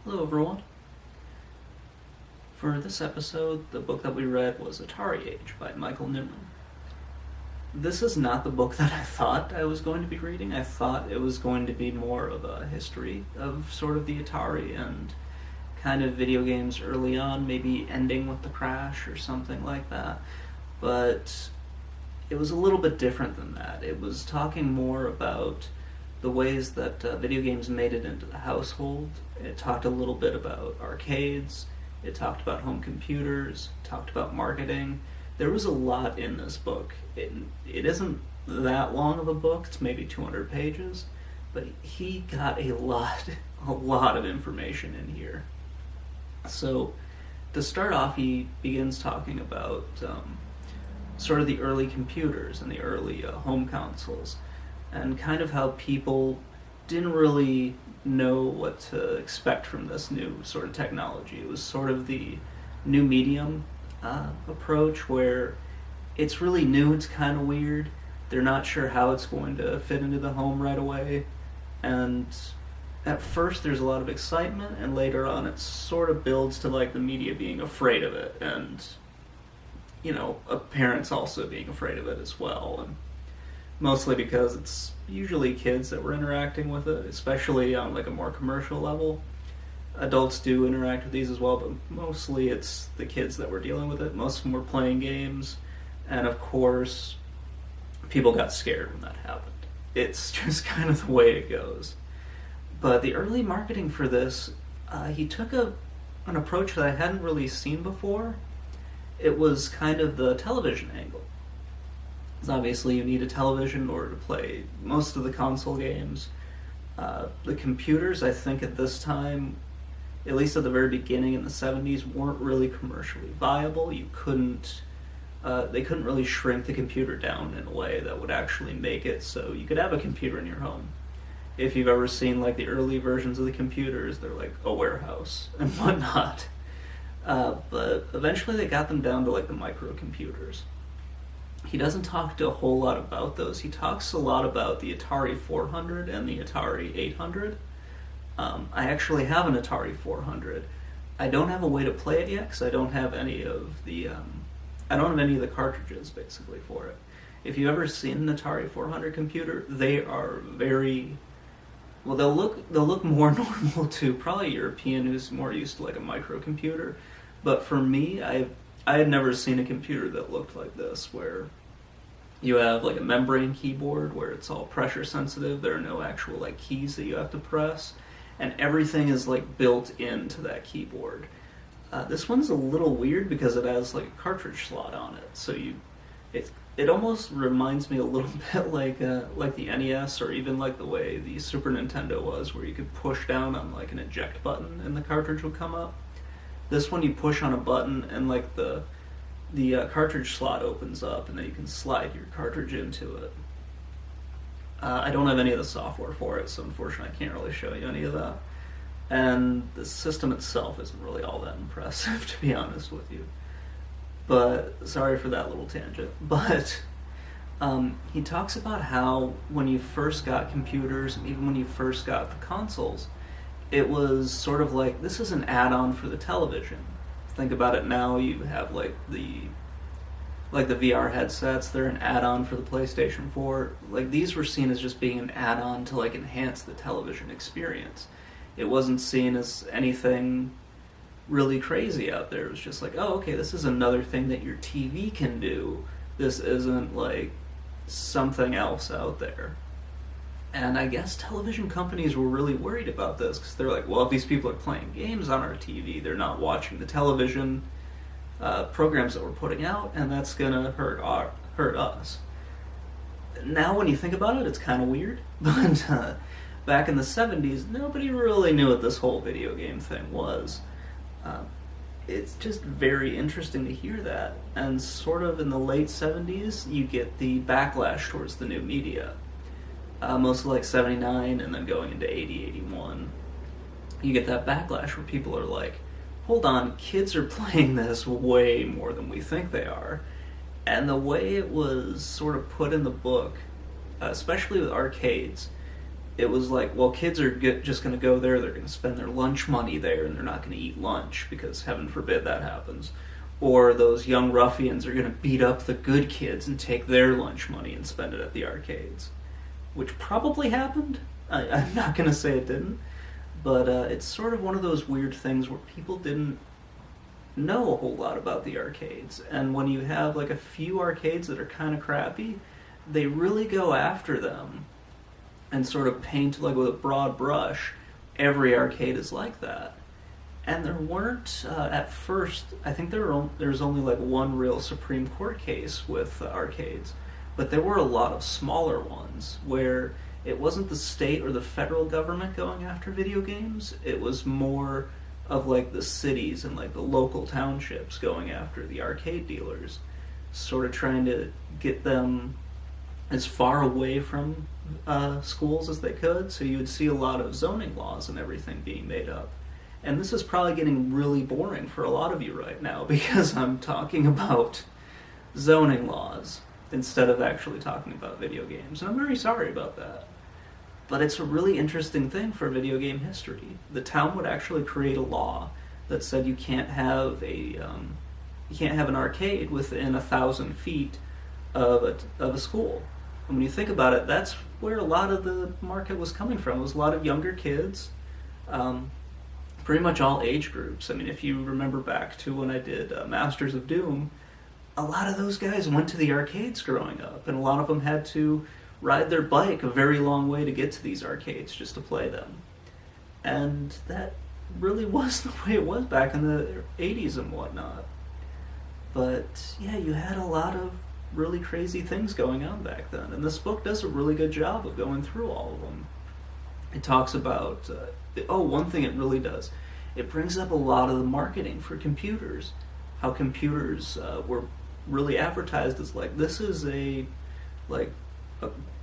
Hello, everyone. For this episode, the book that we read was Atari Age by Michael Newman. This is not the book that I thought I was going to be reading. I thought it was going to be more of a history of sort of the Atari and kind of video games early on, maybe ending with the crash or something like that. But it was a little bit different than that. It was talking more about the ways that video games made it into the household. It talked a little bit about arcades. It talked about home computers. Talked about marketing. There was a lot in this book. It isn't that long of a book. It's maybe 200 pages, but he got a lot of information in here. So, to start off, he begins talking about sort of the early computers and the early home consoles, and kind of how people didn't really know what to expect from this new sort of technology. It was sort of the new medium approach where it's really new, it's kind of weird, they're not sure how it's going to fit into the home right away, and at first there's a lot of excitement, and later on it sort of builds to like the media being afraid of it, and parents also being afraid of it as well, and mostly because it's usually kids that were interacting with it, especially on like a more commercial level. Adults do interact with these as well, but mostly it's the kids that were dealing with it. Most of them were playing games, and of course, people got scared when that happened. It's just kind of the way it goes. But the early marketing for this, he took an approach that I hadn't really seen before. It was kind of the television angle. Because obviously you need a television in order to play most of the console games. The computers, I think at this time, at least at the very beginning in the 70s, weren't really commercially viable. They couldn't really shrink the computer down in a way that would actually make it so you could have a computer in your home. If you've ever seen like the early versions of the computers, they're like a warehouse and whatnot. But eventually they got them down to like the microcomputers. He doesn't talk a whole lot about those. He talks a lot about the Atari 400 and the Atari 800. I actually have an Atari 400. I don't have a way to play it yet because I don't have any of the cartridges basically for it. If you've ever seen an Atari 400 computer, they are very well. They'll look more normal to probably a European who's more used to like a microcomputer. But for me, I had never seen a computer that looked like this, where you have like a membrane keyboard where it's all pressure sensitive. There are no actual like keys that you have to press, and everything is like built into that keyboard. This one's a little weird because it has like a cartridge slot on it, so it almost reminds me a little bit like the NES, or even like the way the Super Nintendo was, where you could push down on like an eject button and the cartridge would come up. This one you push on a button and like the cartridge slot opens up, and then you can slide your cartridge into it. I don't have any of the software for it, so unfortunately I can't really show you any of that. And the system itself isn't really all that impressive, to be honest with you. But sorry for that little tangent. But he talks about how when you first got computers, and even when you first got the consoles, it was sort of like, this is an add-on for the television. Think about it now, you have like the VR headsets, they're an add-on for the PlayStation 4. Like, these were seen as just being an add-on to like enhance the television experience. It wasn't seen as anything really crazy out there. It was just like, oh, okay, this is another thing that your TV can do. This isn't like something else out there. And I guess television companies were really worried about this, because they're like, well, if these people are playing games on our TV, they're not watching the television programs that we're putting out, and that's gonna hurt us. Now when you think about it, it's kind of weird, but back in the 70s, nobody really knew what this whole video game thing was. It's just very interesting to hear that, and sort of in the late 70s, you get the backlash towards the new media. Mostly like 79 and then going into 80, 81, you get that backlash where people are like, hold on, kids are playing this way more than we think they are. And the way it was sort of put in the book, especially with arcades, it was like, well, kids are just going to go there, they're going to spend their lunch money there, and they're not going to eat lunch, because heaven forbid that happens. Or those young ruffians are going to beat up the good kids and take their lunch money and spend it at the arcades. Which probably happened. I'm not going to say it didn't. But it's sort of one of those weird things where people didn't know a whole lot about the arcades. And when you have like a few arcades that are kind of crappy, they really go after them and sort of paint like with a broad brush. Every arcade is like that. And there weren't, at first, I think there was only like one real Supreme Court case with arcades, but there were a lot of smaller ones where it wasn't the state or the federal government going after video games, it was more of like the cities and like the local townships going after the arcade dealers, sort of trying to get them as far away from schools as they could, so you would see a lot of zoning laws and everything being made up. And this is probably getting really boring for a lot of you right now, because I'm talking about zoning laws instead of actually talking about video games. And I'm very sorry about that. But it's a really interesting thing for video game history. The town would actually create a law that said you can't have an arcade within 1,000 feet of a school. And when you think about it, that's where a lot of the market was coming from. It was a lot of younger kids, pretty much all age groups. I mean, if you remember back to when I did Masters of Doom, a lot of those guys went to the arcades growing up, and a lot of them had to ride their bike a very long way to get to these arcades just to play them. And that really was the way it was back in the 80s and whatnot. But yeah, you had a lot of really crazy things going on back then, and this book does a really good job of going through all of them. It talks about, one thing it really does, it brings up a lot of the marketing for computers, how computers were really advertised as like, this is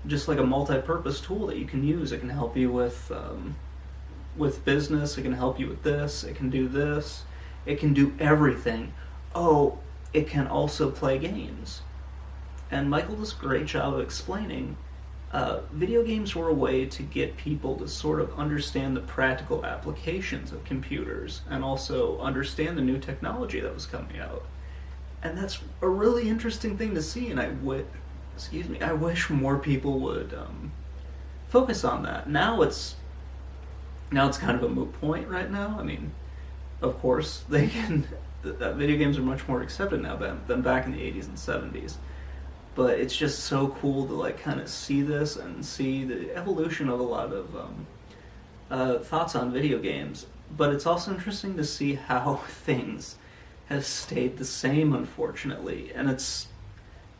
just like a multi-purpose tool that you can use. It can help you with business, it can help you with this, it can do this, it can do everything. Oh, it can also play games. And Michael does a great job of explaining video games were a way to get people to sort of understand the practical applications of computers and also understand the new technology that was coming out. And that's a really interesting thing to see, and I wish more people would focus on that. Now it's kind of a moot point right now. I mean, of course, video games are much more accepted now than back in the 80s and 70s. But it's just so cool to like kind of see this and see the evolution of a lot of thoughts on video games. But it's also interesting to see how things have stayed the same, unfortunately. And it's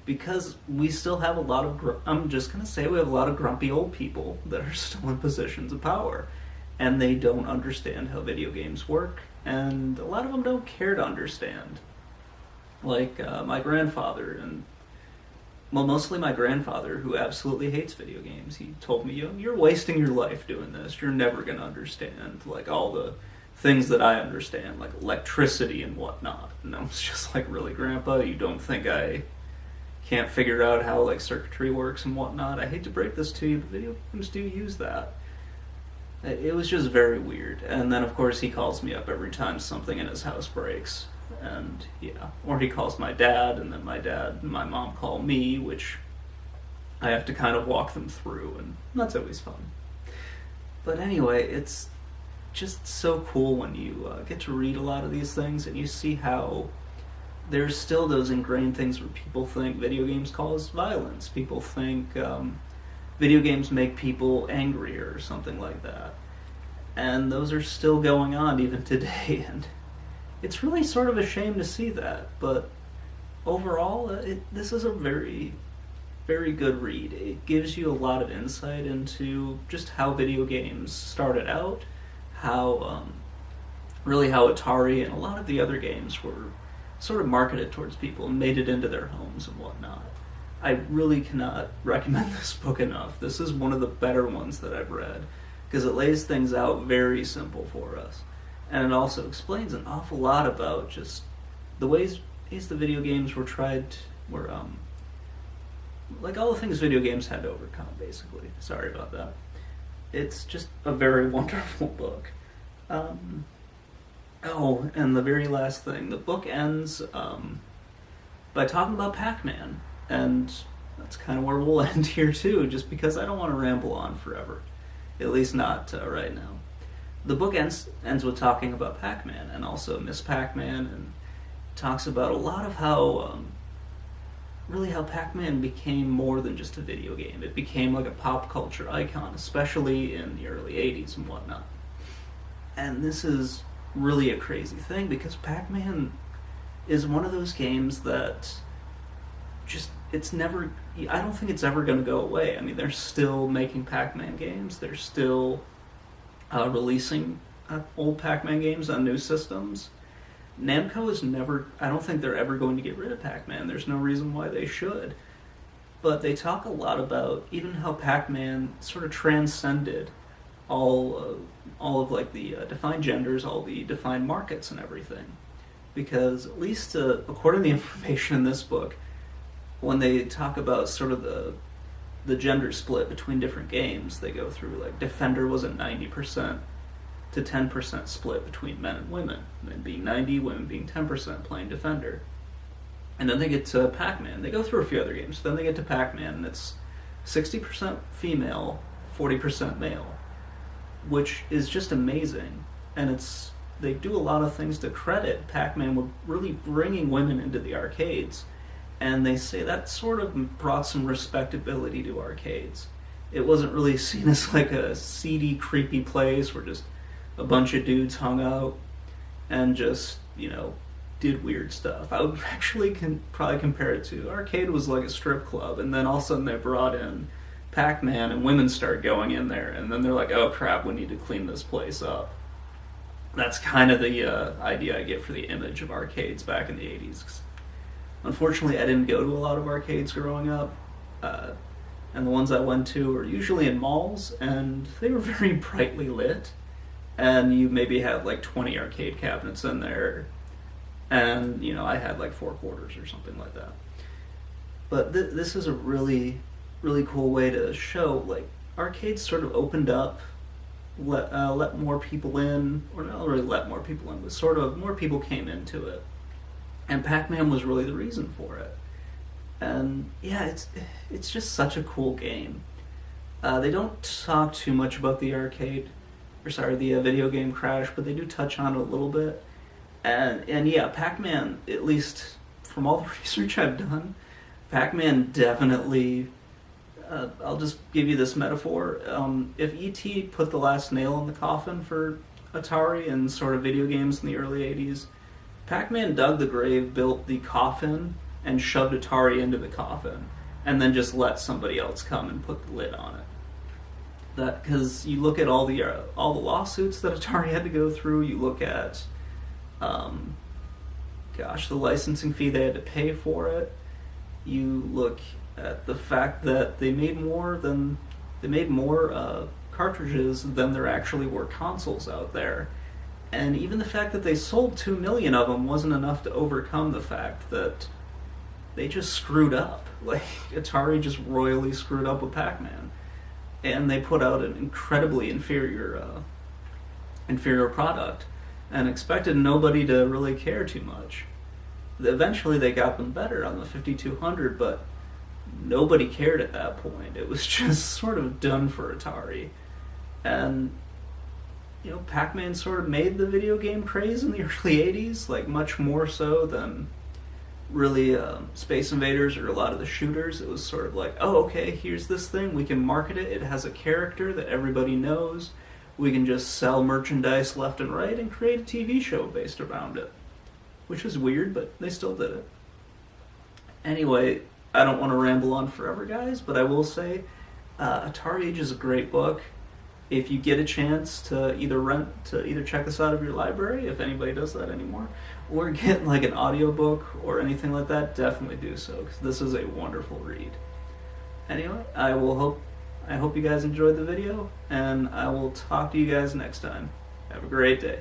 because we still have a lot of, I'm just going to say we have a lot of grumpy old people that are still in positions of power. And they don't understand how video games work. And a lot of them don't care to understand. Like my grandfather and... Well, mostly my grandfather, who absolutely hates video games. He told me, you're wasting your life doing this. You're never going to understand, like, all the things that I understand, like electricity and whatnot. And I was just like, really, Grandpa? You don't think I can't figure out how, like, circuitry works and whatnot? I hate to break this to you, but video games do use that. It was just very weird. And then, of course, he calls me up every time something in his house breaks. And yeah, or he calls my dad, and then my dad and my mom call me, which I have to kind of walk them through, and that's always fun. But anyway, it's just so cool when you get to read a lot of these things, and you see how there's still those ingrained things where people think video games cause violence. People think video games make people angrier or something like that. And those are still going on even today, and it's really sort of a shame to see that, but overall, this is a very, very good read. It gives you a lot of insight into just how video games started out, how Atari and a lot of the other games were sort of marketed towards people and made it into their homes and whatnot. I really cannot recommend this book enough. This is one of the better ones that I've read, because it lays things out very simple for us. And it also explains an awful lot about just the ways the video games were like all the things video games had to overcome, basically. Sorry about that. it's just a very wonderful book. Oh, and the very last thing, the book ends by talking about Pac-Man, and that's kind of where we'll end here too, just because I don't want to ramble on forever, at least not right now. The book ends with talking about Pac-Man and also Miss Pac-Man, and talks about a lot of how really how Pac-Man became more than just a video game. It became like a pop culture icon, especially in the early 80s and whatnot. And this is really a crazy thing because Pac-Man is one of those games that just, it's never, I don't think it's ever going to go away. I mean, they're still making Pac-Man games. They're still releasing old Pac-Man games on new systems. Namco is never, I don't think they're ever going to get rid of Pac-Man. There's no reason why they should. But they talk a lot about even how Pac-Man sort of transcended all of like the defined genders, all the defined markets and everything. Because at least according to the information in this book, when they talk about sort of the gender split between different games, they go through like Defender was a 90% to 10% split between men and women. Men being 90, women being 10% playing Defender. And then they get to Pac-Man. They go through a few other games. Then they get to Pac-Man, and it's 60% female, 40% male, which is just amazing. And they do a lot of things to credit Pac-Man with really bringing women into the arcades. And they say that sort of brought some respectability to arcades. It wasn't really seen as like a seedy, creepy place where just a bunch of dudes hung out and just, did weird stuff. I would actually probably compare it to arcade was like a strip club, and then all of a sudden they brought in Pac-Man and women start going in there, and then they're like, oh crap, we need to clean this place up. That's kind of the idea I get for the image of arcades back in the 80s. Unfortunately, I didn't go to a lot of arcades growing up, and the ones I went to were usually in malls, and they were very brightly lit. And you maybe have like 20 arcade cabinets in there, and I had like 4 quarters or something like that. But this is a really, really cool way to show like arcades sort of opened up, let more people in, or not really let more people in, but sort of more people came into it, and Pac-Man was really the reason for it. And yeah, it's just such a cool game. They don't talk too much about the the video game crash, but they do touch on it a little bit. And yeah, Pac-Man, at least from all the research I've done, Pac-Man definitely, I'll just give you this metaphor. If E.T. put the last nail in the coffin for Atari and sort of video games in the early 80s, Pac-Man dug the grave, built the coffin, and shoved Atari into the coffin, and then just let somebody else come and put the lid on it. That, because you look at all the lawsuits that Atari had to go through, you look at the licensing fee they had to pay for it, you look at the fact that they made more cartridges than there actually were consoles out there, and even the fact that they sold 2 million of them wasn't enough to overcome the fact that they just screwed up. Like, Atari just royally screwed up with Pac-Man. And they put out an incredibly inferior product and expected nobody to really care too much. Eventually they got them better on the 5200, but nobody cared at that point. It was just sort of done for Atari. And, Pac-Man sort of made the video game craze in the early 80s, like much more so than really Space Invaders or a lot of the shooters. It was sort of like, oh, okay, here's this thing, we can market it, it has a character that everybody knows, we can just sell merchandise left and right and create a TV show based around it. Which is weird, but they still did it. Anyway, I don't want to ramble on forever, guys, but I will say Atari Age is a great book. If you get a chance to either check this out of your library, if anybody does that anymore, or get like an audiobook or anything like that, definitely do so, because this is a wonderful read. Anyway, I hope you guys enjoyed the video, and I will talk to you guys next time. Have a great day.